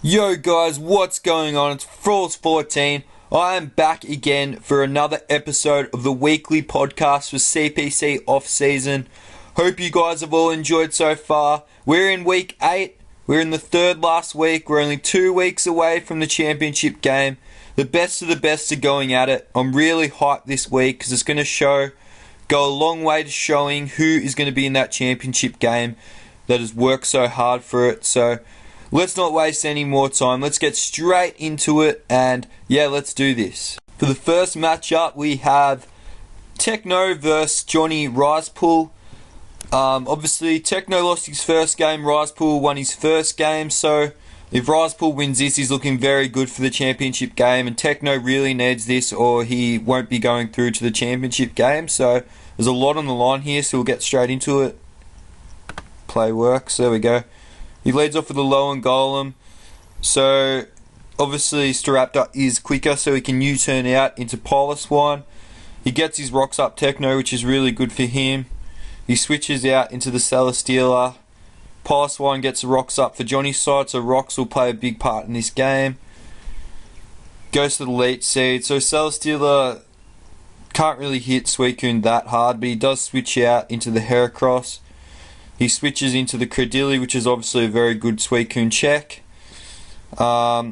Yo guys, what's going on? It's Froakies14. I am back again for another episode of the weekly podcast for CPC off-season. Hope you guys have all enjoyed so far. We're in week 8. We're in the third last week. We're only 2 weeks away from the championship game. The best of the best are going at it. I'm really hyped this week because it's going to go a long way to showing who is going to be in that championship game that has worked so hard for it. So let's not waste any more time. Let's get straight into it, and yeah, let's do this. For the first matchup, we have Techno versus Johnny Risepool. Obviously, Techno lost his first game, Risepool won his first game, so if Risepool wins this, he's looking very good for the championship game, and Techno really needs this or he won't be going through to the championship game, so there's a lot on the line here, so we'll get straight into it. Play works, there we go. He leads off with a Lejon Golem, so obviously Staraptor is quicker, so he can U-turn out into Piloswine. He gets his rocks up Techno, which is really good for him. He switches out into the Celesteela. Piloswine gets the rocks up for Johnny's side, so rocks will play a big part in this game. Goes to the Leech Seed, so Celesteela can't really hit Suicune that hard, but he does switch out into the Heracross. He switches into the Credilli, which is obviously a very good Suicune check. So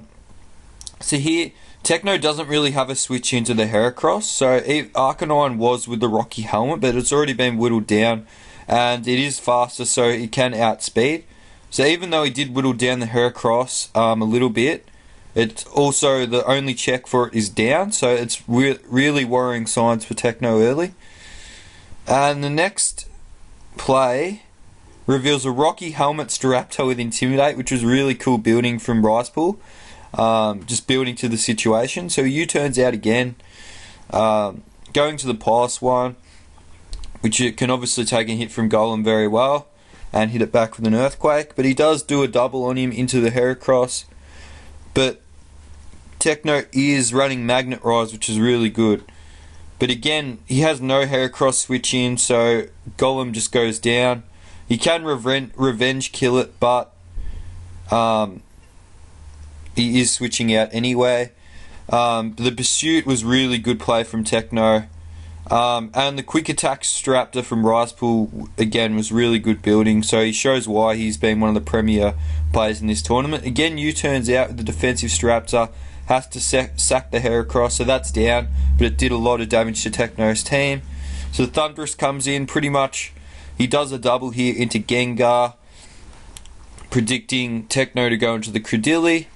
here, Techno doesn't really have a switch into the Heracross. So Arcanine was with the Rocky Helmet, but it's already been whittled down. And it is faster, so it can outspeed. So even though he did whittle down the Heracross a little bit, it's also the only check for it is down. So it's really worrying signs for Techno early. And the next play reveals a Rocky Helmet Staraptor with Intimidate, which was really cool building from Risepool. Just building to the situation. So he U-turns out again, going to the Piloswine, which it can obviously take a hit from Golem very well, and hit it back with an Earthquake. But he does do a double on him into the Heracross. But Techno is running Magnet Rise, which is really good. But again, he has no Heracross switch in, so Golem just goes down. He can revenge kill it, but he is switching out anyway. The Pursuit was really good play from Techno. And the Quick Attack Staraptor from Risepool, again, was really good building. So he shows why he's been one of the premier players in this tournament. Again, U-turns out with the defensive Staraptor. Has to sack the Heracross, so that's down. But it did a lot of damage to Techno's team. So the Thunderous comes in pretty much. He does a double here into Gengar, predicting Techno to go into the Credilli.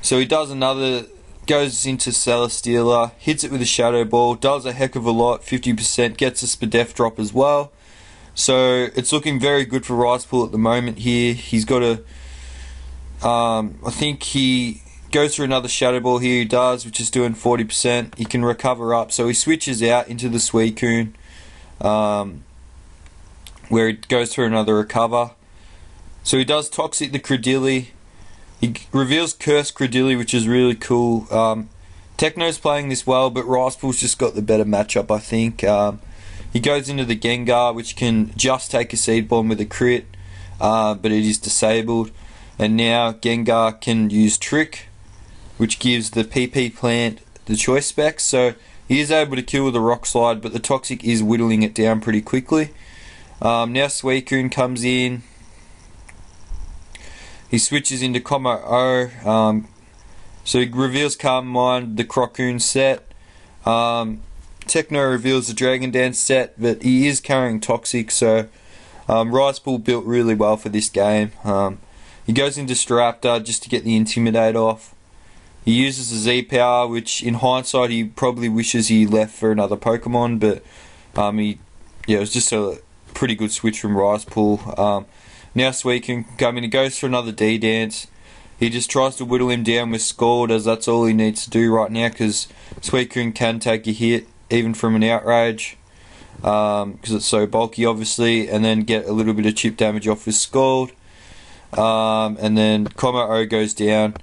So he does another, goes into Celesteela, hits it with a Shadow Ball, does a heck of a lot, 50%, gets a Spadef drop as well. So it's looking very good for Risepool at the moment here. He's got a, I think he goes for another Shadow Ball here, he does, which is doing 40%. He can recover up, so he switches out into the Suicune, where he goes for another recover. So he does Toxic the Credilli. He reveals Curse Credilli, which is really cool. Techno's playing this well, but Risepool's just got the better matchup, I think. He goes into the Gengar, which can just take a Seed Bomb with a crit, but it is disabled. And now Gengar can use Trick, which gives the PP Plant the choice specs. So he is able to kill with a Rock Slide, but the Toxic is whittling it down pretty quickly. Now Suicune comes in. He switches into Como-O. So he reveals Calm Mind, the Crocoon set. Techno reveals the Dragon Dance set, but he is carrying Toxic, so Risepool built really well for this game. He goes into Staraptor just to get the Intimidate off. He uses the Z-Power, which in hindsight he probably wishes he left for another Pokemon, but it was just a pretty good switch from Risepool. Now Suicune can come in, he goes for another D-Dance. He just tries to whittle him down with Scald, as that's all he needs to do right now, because Suicune can take a hit, even from an Outrage, because it's so bulky obviously, and then get a little bit of chip damage off with Scald. And then Como-O goes down.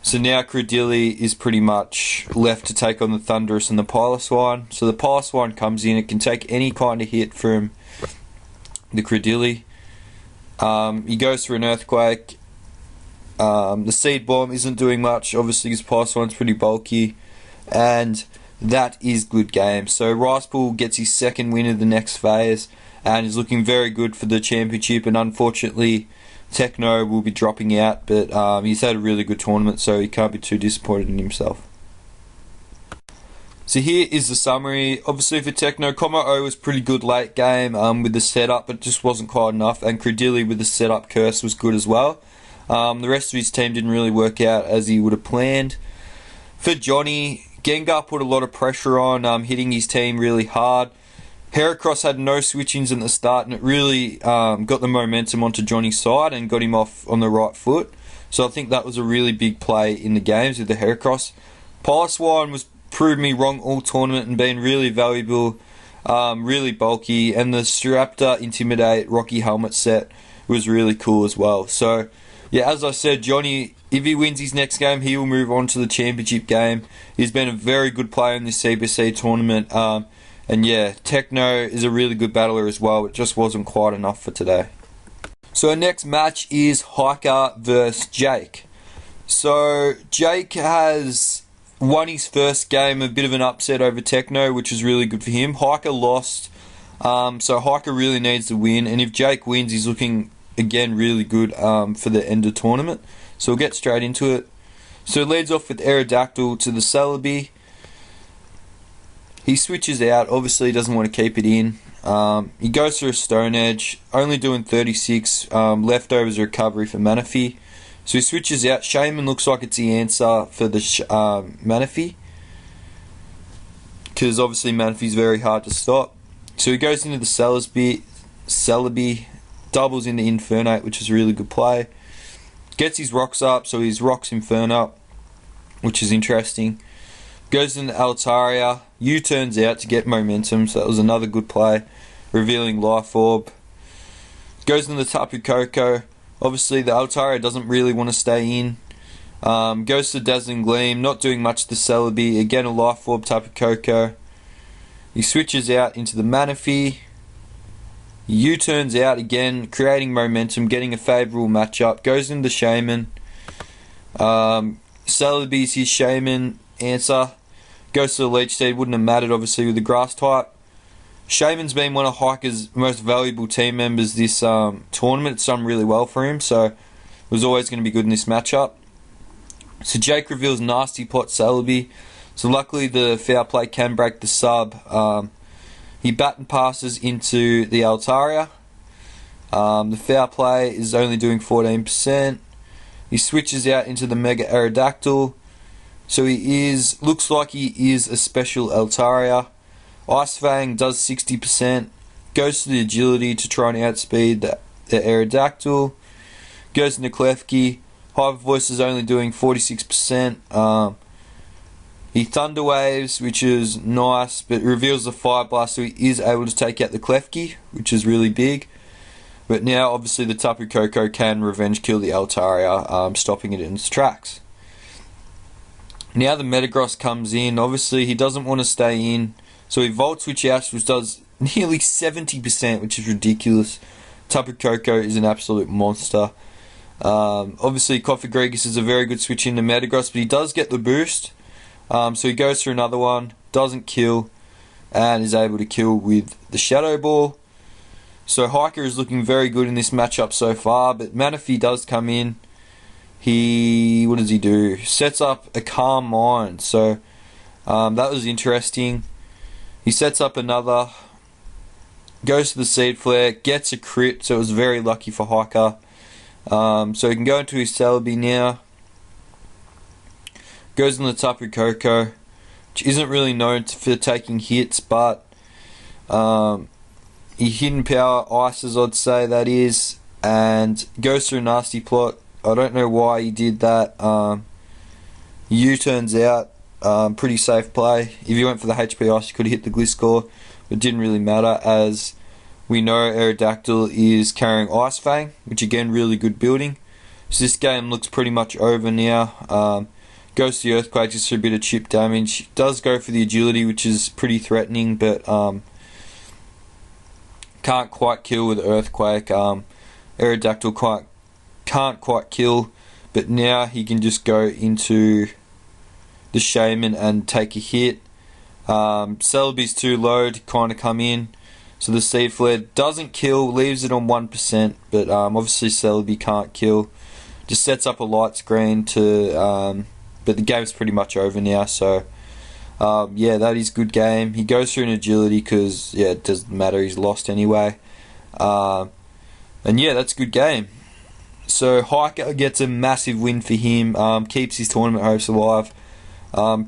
So now Credilli is pretty much left to take on the Thunderous and the Piloswine. So the Piloswine comes in, it can take any kind of hit from the Credilli. He goes for an Earthquake. The Seed Bomb isn't doing much. Obviously, his Pulse One's pretty bulky, and that is good game. So Ricepool gets his second win of the next phase, and is looking very good for the championship. And unfortunately, Techno will be dropping out, but he's had a really good tournament, so he can't be too disappointed in himself. So here is the summary. Obviously for Techno, Combo O was pretty good late game with the setup, but just wasn't quite enough. And Credilli with the setup curse was good as well. The rest of his team didn't really work out as he would have planned. For Johnny, Gengar put a lot of pressure on, hitting his team really hard. Heracross had no switch-ins at the start, and it really got the momentum onto Johnny's side and got him off on the right foot. So I think that was a really big play in the games with the Heracross. Piloswine was proved me wrong all tournament and been really valuable, really bulky, and the Staraptor Intimidate Rocky Helmet set was really cool as well. So yeah, as I said, Johnny, if he wins his next game, he will move on to the championship game. He's been a very good player in this CPC tournament, and yeah, Techno is a really good battler as well. It just wasn't quite enough for today. So our next match is Hiker versus Jake. So Jake has won his first game, a bit of an upset over Techno, which is really good for him. Hiker lost, so Hiker really needs to win, and if Jake wins, he's looking again really good for the end of the tournament. So we'll get straight into it. So it leads off with Aerodactyl to the Celebi. He switches out, obviously he doesn't want to keep it in. He goes for a Stone Edge, only doing 36, leftovers recovery for Manaphy. So he switches out. Shaman looks like it's the answer for the Manaphy, because obviously Manaphy's very hard to stop. So he goes into the Celebi, doubles into Infernate, which is a really good play. Gets his rocks up, so he's rocks Inferno, which is interesting. Goes into Altaria, U-turns out to get momentum, so that was another good play, revealing Life Orb. Goes into the Tapu Koko. Obviously the Altaria doesn't really want to stay in. Goes to Dazzling Gleam, not doing much to Celebi. Again a Life Orb, Tapu Koko. He switches out into the Manaphy. U-turns out again, creating momentum, getting a favourable matchup. Goes into Shaman. Celebi's his Shaman answer. Goes to the Leech Seed, wouldn't have mattered obviously with the Grass type. Shaman's been one of Hiker's most valuable team members this tournament. It's done really well for him, so it was always going to be good in this matchup. So Jake reveals Nasty Plot Celebi. So luckily the foul play can break the sub. He baton passes into the Altaria. The foul play is only doing 14%. He switches out into the Mega Aerodactyl. So looks like he is a special Altaria. Ice Fang does 60%. Goes to the Agility to try and outspeed the Aerodactyl. Goes into Klefki. Hyper Voice is only doing 46%. He Thunder Waves, which is nice, but reveals the Fire Blast, so he is able to take out the Klefki, which is really big. But now, obviously, the Tapu Koko can revenge kill the Altaria, stopping it in its tracks. Now the Metagross comes in. Obviously, he doesn't want to stay in, so he Volt Switch out, which does nearly 70%, which is ridiculous. Tapu Koko is an absolute monster. Obviously, Coffee is a very good switch into Metagross, but he does get the boost. So he goes for another one, doesn't kill, and is able to kill with the Shadow Ball. So Hiker is looking very good in this matchup so far, but Manaphy does come in. What does he do? Sets up a Calm Mind, so that was interesting. He sets up another, goes to the Seed Flare, gets a crit, so it was very lucky for Hiker. So he can go into his Celebi now. Goes in the Tapu Koko, which isn't really known for taking hits, but he Hidden Power Ices, I'd say that is, and goes through Nasty Plot. I don't know why he did that. U-turns out, pretty safe play. If he went for the HP Ice, he could have hit the Gliscor, but it didn't really matter, as we know Aerodactyl is carrying Ice Fang, which again, really good building. So this game looks pretty much over now. Goes to the Earthquake just for a bit of chip damage. Does go for the Agility, which is pretty threatening, but can't quite kill with Earthquake. Aerodactyl can't quite kill, but now he can just go into the Shaman and take a hit. Celebi's too low to kind of come in, so the Seed Flare doesn't kill, leaves it on 1%, but obviously Celebi can't kill. Just sets up a light screen to, but the game's pretty much over now, so yeah, that is good game. He goes through an agility because, yeah, it doesn't matter, he's lost anyway. And yeah, that's a good game. So Hiker gets a massive win for him, keeps his tournament hopes alive.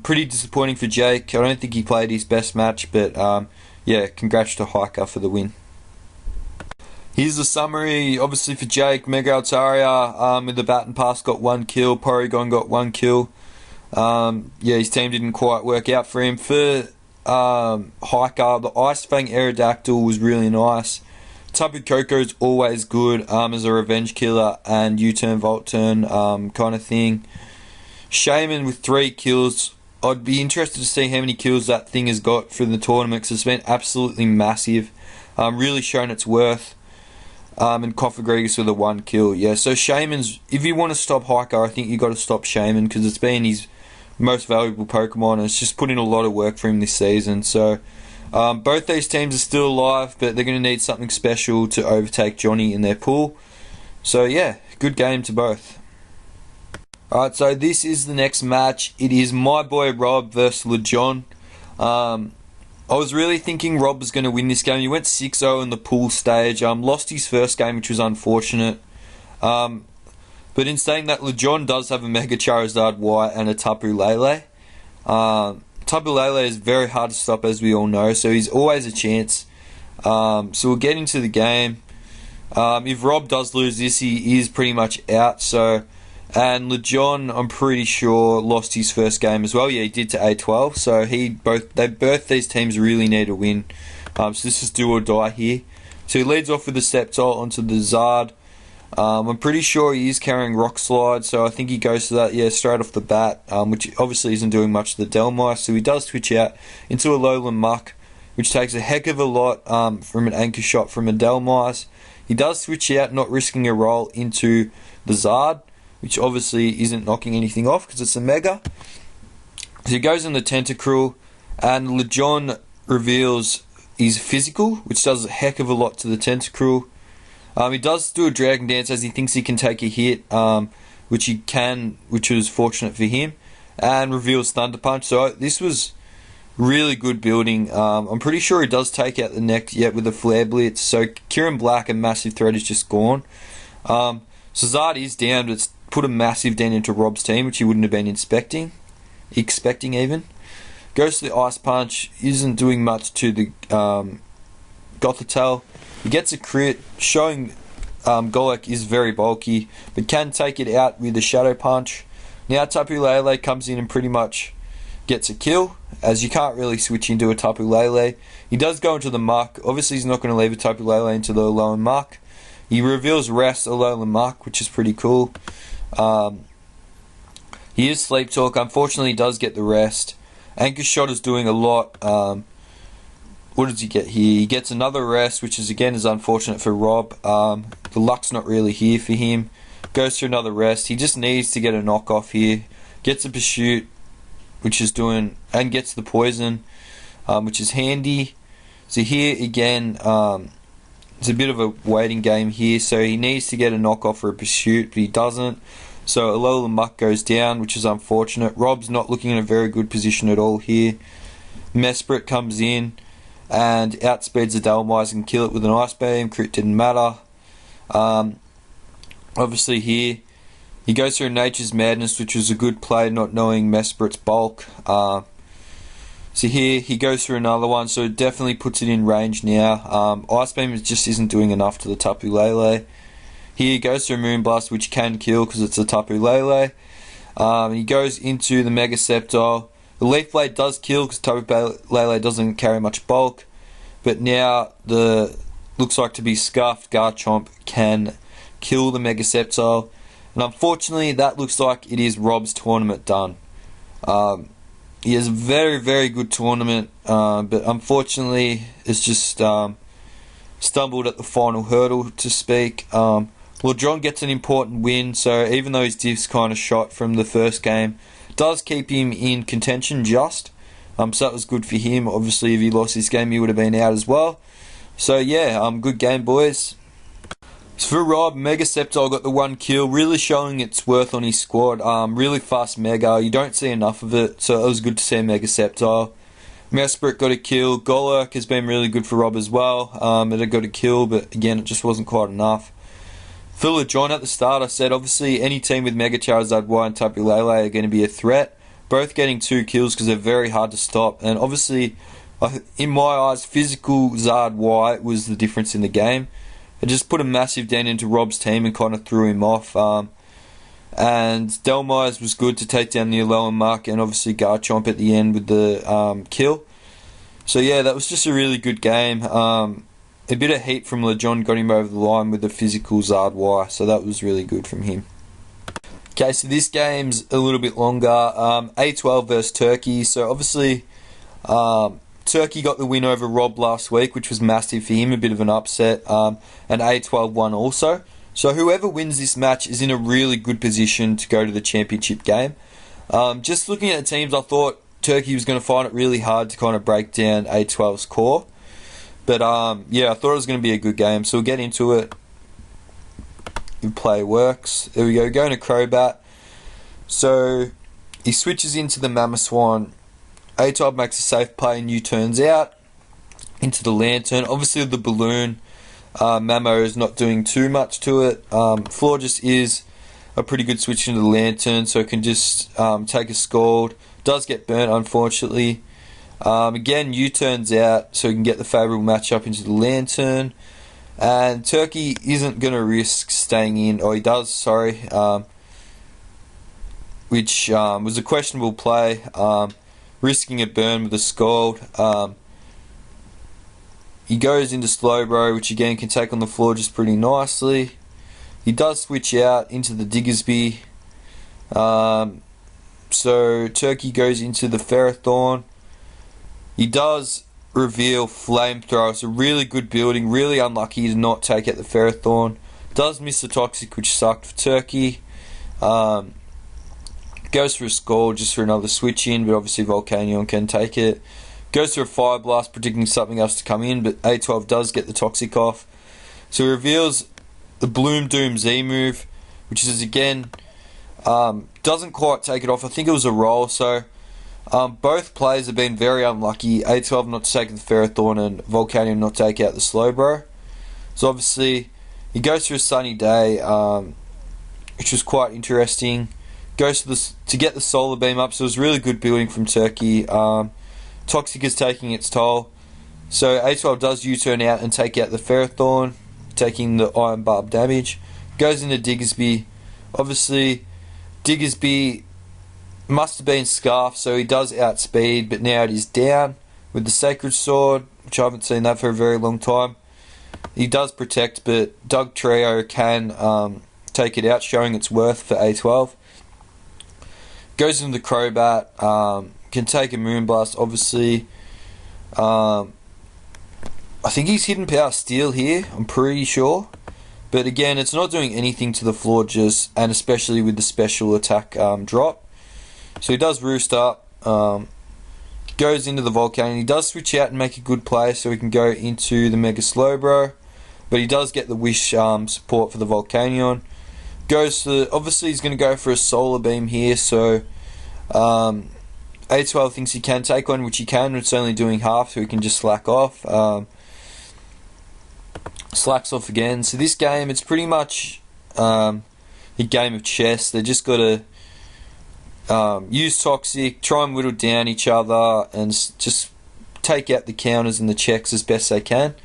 Pretty disappointing for Jake. I don't think he played his best match, but yeah, congrats to Hiker for the win. Here's the summary, obviously for Jake. Mega Altaria with the bat and pass got 1 kill, Porygon got 1 kill. Yeah, his team didn't quite work out for him. For Hiker, the Ice Fang Aerodactyl was really nice. Tapu Koko is always good as a revenge killer and U-turn, Volt turn kind of thing. Shaman with 3 kills. I'd be interested to see how many kills that thing has got for the tournament because it's been absolutely massive. Really shown its worth. And Kofagregas with a 1 kill. Yeah, so Shaman's, if you want to stop Hiker, I think you got to stop Shaman because it's been his most valuable Pokemon and it's just put in a lot of work for him this season. So both these teams are still alive, but they're going to need something special to overtake Johnny in their pool. So yeah, good game to both. Alright, so this is the next match. It is my boy Rob versus Lejon. I was really thinking Rob was going to win this game. He went 6-0 in the pool stage. Lost his first game, which was unfortunate. But in saying that, Lejon does have a Mega Charizard Y and a Tapu Lele. Tapu Lele is very hard to stop, as we all know, so he's always a chance. So we'll get into the game. If Rob does lose this, he is pretty much out. And Lejon, I'm pretty sure, lost his first game as well. Yeah, he did to A12. So both these teams really need a win. So this is do or die here. So he leads off with the Sceptile onto the Zard. I'm pretty sure he is carrying Rock Slide, so I think he goes to that, yeah, straight off the bat, which obviously isn't doing much to the Delmice. So he does switch out into a Alolan Muck, which takes a heck of a lot from an Anchor Shot from a Delmice. He does switch out, not risking a roll, into the Zard, which obviously isn't knocking anything off because it's a Mega. So he goes in the Tentacruel, and Lejon reveals his Physical, which does a heck of a lot to the Tentacruel. He does do a Dragon Dance as he thinks he can take a hit, which he can, which was fortunate for him, and reveals Thunder Punch. So this was really good building. I'm pretty sure he does take out the neck yet with a Flare Blitz. So Kieran Black and Massive Threat is just gone. So Zard is down, but it's put a massive dent into Rob's team, which he wouldn't have been expecting even. Goes to the Ice Punch, isn't doing much to the Gothitelle. He gets a crit, showing Golek is very bulky, but can take it out with a Shadow Punch. Now Tapu Lele comes in and pretty much gets a kill, as you can't really switch into a Tapu Lele. He does go into the Muck. Obviously he's not going to leave a Tapu Lele into the Alolan Muck. He reveals Rest Alolan Muck, which is pretty cool. He is Sleep Talk. Unfortunately he does get the rest. Anchor Shot is doing a lot. What does he get here? He gets another rest, which is unfortunate for Rob. The luck's not really here for him. Goes through another rest. He just needs to get a knockoff here. Gets a Pursuit, which is doing, and gets the Poison, which is handy. So here again, it's a bit of a waiting game here. So he needs to get a knockoff for a Pursuit, but he doesn't. So Alolan Muck goes down, which is unfortunate. Rob's not looking in a very good position at all here. Mesprit comes in and outspeeds the Delmice and kill it with an Ice Beam. Crit didn't matter. Obviously here, he goes through Nature's Madness, which was a good play, not knowing Mesprit's bulk. So here, he goes through another one, so it definitely puts it in range now. Ice Beam just isn't doing enough to the Tapu Lele. Here he goes through Moonblast, which can kill because it's a Tapu Lele. He goes into the Mega Sceptile. The Leaf Blade does kill because Tapu Lele doesn't carry much bulk. But now the looks like to be scuffed Garchomp can kill the Mega Sceptile. And unfortunately that looks like it is Rob's tournament done. He has a very, very good tournament. But unfortunately it's just stumbled at the final hurdle, to speak. Lejon gets an important win, so even though his diff's kind of shot from the first game, does keep him in contention just. So that was good for him. Obviously, if he lost this game, he would have been out as well. So yeah, good game, boys. So for Rob, Mega Sceptile got the 1 kill, really showing its worth on his squad. Really fast Mega, you don't see enough of it, so it was good to see Mega Sceptile. Mesprit got a kill. Golurk has been really good for Rob as well. It had got a kill, but again, it just wasn't quite enough. For Lejon at the start, I said obviously any team with Mega Charizard Y and Tapu Lele are going to be a threat. Both getting 2 kills because they're very hard to stop. And obviously, in my eyes, physical Zard Y was the difference in the game. It just put a massive dent into Rob's team and kind of threw him off. And Delmires was good to take down the Alolan Mark and obviously Garchomp at the end with the kill. So yeah, that was just a really good game. A bit of heat from Lejon got him over the line with the physical Zard Y, so that was really good from him. Okay, so this game's a little bit longer. A12 versus Turkey. So obviously, Turkey got the win over Rob last week, which was massive for him, a bit of an upset. And A12 won also. So whoever wins this match is in a really good position to go to the championship game. Just looking at the teams, I thought Turkey was going to find it really hard to kind of break down A12's core. But yeah, I thought it was going to be a good game. So we'll get into it. If play works. There we go, going to Crobat. So he switches into the Mamoswine. A-Type makes a safe play and U-turns out into the Lantern. Obviously the balloon, Mamo is not doing too much to it. Florges is a pretty good switch into the Lantern, so it can just take a Scald. Does get burnt, unfortunately. Again, U-turns out, so he can get the favourable matchup into the Lantern. And Turkey isn't going to risk staying in, or he does, sorry, which was a questionable play, risking a burn with a Scald. He goes into Slowbro, which again can take on the floor just pretty nicely. He does switch out into the Diggersby. So Turkey goes into the Ferrothorn. He does reveal Flamethrower. It's a really good building, really unlucky to not take out the Ferrothorn. Does miss the Toxic, which sucked for Turkey. Goes for a Scald just for another switch in, but obviously Volcanion can take it. Goes for a Fire Blast, predicting something else to come in, but A12 does get the Toxic off. So he reveals the Bloom Doom Z move, which is again, doesn't quite take it off. I think it was a roll, so both players have been very unlucky. A12 not to take the Ferrothorn and Volcanion not to take out the Slowbro. So obviously he goes through a Sunny Day, which was quite interesting. Goes to get the Solar Beam up, so it was really good building from Turkey. Toxic is taking its toll. So A12 does U-turn out and take out the Ferrothorn, taking the Iron Barb damage. Goes into Diggersby. Obviously, Diggersby must have been Scarf, so he does outspeed, but now it is down with the Sacred Sword, which I haven't seen that for a very long time. He does protect, but Doug Trio can take it out, showing its worth for A12. Goes into the Crobat, can take a Moonblast, obviously. I think he's Hidden Power Steel here, I'm pretty sure. But again, it's not doing anything to the Florges, and especially with the special attack drop. So he does Roost up, goes into the Volcanion. He does switch out and make a good play, so he can go into the Mega Slowbro. But he does get the Wish support for the Volcanion. Goes to, obviously he's going to go for a Solar Beam here, so A12 thinks he can take one, which he can, but it's only doing half, so he can just slack off. Slacks off again. So this game, it's pretty much a game of chess. They just got to use Toxic, try and whittle down each other, and just take out the counters and the checks as best they can.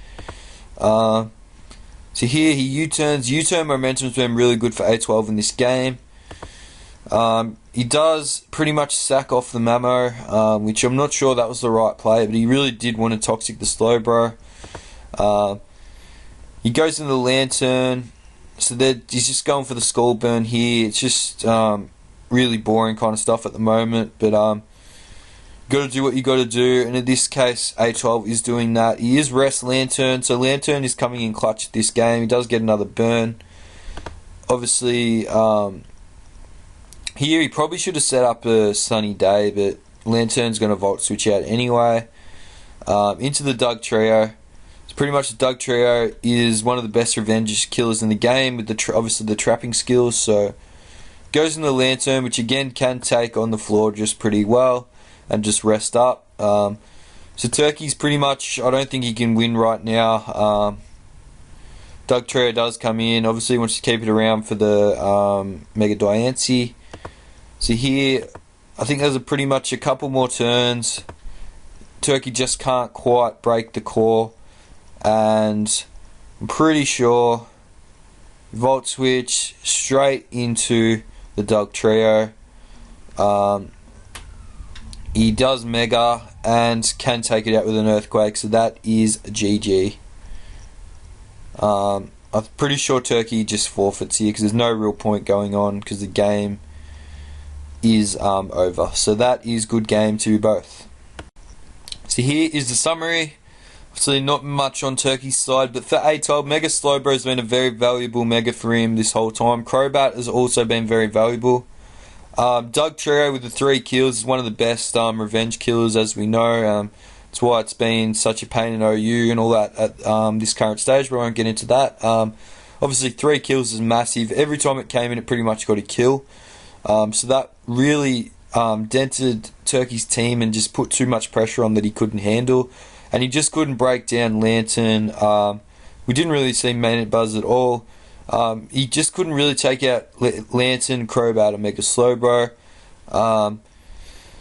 So here he U-turns. U-turn momentum's been really good for A12 in this game. He does pretty much sack off the Mamo, which I'm not sure that was the right play, but he really did want to Toxic the Slowbro. He goes into the Lantern, so he's just going for the Skull Burn here. It's just really boring kind of stuff at the moment, but got to do what you got to do, and in this case A12 is doing that. He is rest Lantern, so Lantern is coming in clutch at this game. He does get another burn. obviously, here he probably should have set up a sunny day, but Lantern's going to Volt Switch out anyway. Into the Doug Trio. It's pretty much the Doug Trio is one of the best revenge killers in the game with obviously the trapping skills. So goes in the Lantern, which again can take on the floor just pretty well and just rest up. So Turkey's pretty much, I don't think he can win right now. Doug Trio does come in. Obviously, he wants to keep it around for the Mega Diancie. So here, I think there's pretty much a couple more turns. Turkey just can't quite break the core. And I'm pretty sure Volt Switch straight into the Doug Trio. He does Mega and can take it out with an Earthquake. So that is a GG. I'm pretty sure Turkey just forfeits here because there's no real point going on because the game is over. So that is good game to both. So here is the summary. Obviously not much on Turkey's side, but for A12, Mega Slowbro has been a very valuable Mega for him this whole time. Crobat has also been very valuable. Doug Trio with the 3 kills is one of the best revenge killers, as we know. That's why it's been such a pain in OU and all that at this current stage, but I won't get into that. Obviously 3 kills is massive. Every time it came in, it pretty much got a kill. So that really dented Turkey's team and just put too much pressure on that he couldn't handle. And he just couldn't break down Lantern. We didn't really see Main Buzz at all. He just couldn't really take out Lantern, Crobat, and Mega Slowbro.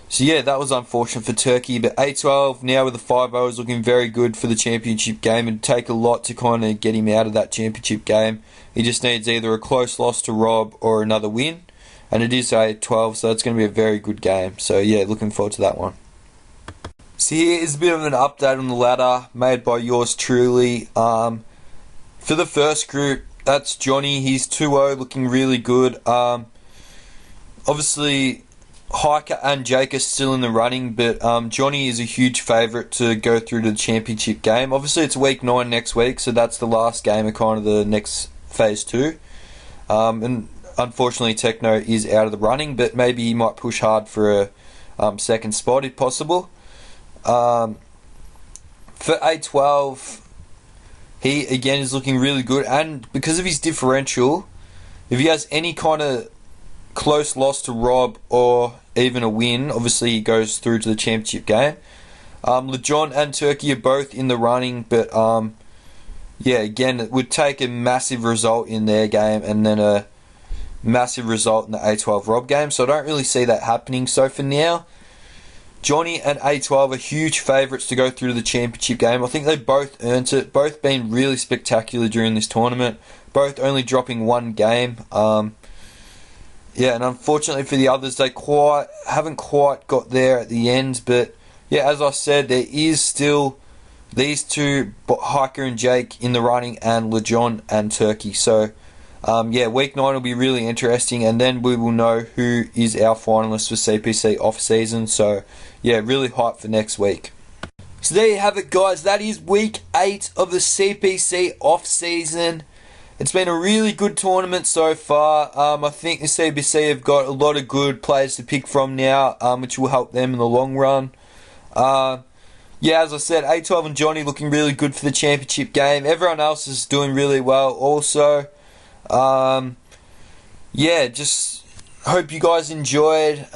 So yeah, that was unfortunate for Turkey. But A12 now with the 5-0 is looking very good for the championship game. It'd take a lot to kind of get him out of that championship game. He just needs either a close loss to Rob or another win. And it is A12, so it's going to be a very good game. So yeah, looking forward to that one. So here is a bit of an update on the ladder made by yours truly. For the first group, that's Johnny. He's 2-0, looking really good. Obviously, Hiker and Jake are still in the running, but Johnny is a huge favourite to go through to the championship game. Obviously, it's week 9 next week, so that's the last game of kind of the next phase 2. And unfortunately, Techno is out of the running, but maybe he might push hard for a second spot if possible. For A12, he again is looking really good, and because of his differential, if he has any kind of close loss to Rob or even a win, obviously he goes through to the championship game. Lejon and Turkey are both in the running, but yeah, again, it would take a massive result in their game and then a massive result in the A12 Rob game, so I don't really see that happening. So for now, Johnny and A12 are huge favourites to go through to the championship game. I think they both earned it. Both been really spectacular during this tournament. Both only dropping 1 game. Yeah, and unfortunately for the others, they haven't quite got there at the end. But yeah, as I said, there is still these 2, Hiker and Jake, in the running, and Lejon and Turkey. So yeah, week 9 will be really interesting, and then we will know who is our finalist for CPC off-season. So yeah, really hyped for next week. So there you have it, guys. That is week 8 of the CPC off-season. It's been a really good tournament so far. I think the CPC have got a lot of good players to pick from now, which will help them in the long run. Yeah, as I said, A12 and Johnny looking really good for the championship game. Everyone else is doing really well also. Yeah, just hope you guys enjoyed.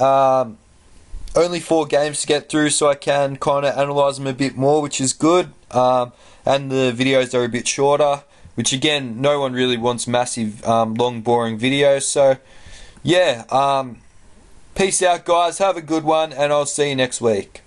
Only 4 games to get through, so I can kind of analyse them a bit more, which is good. And the videos are a bit shorter, which again, no one really wants massive, long, boring videos. So, yeah, peace out, guys. Have a good one, and I'll see you next week.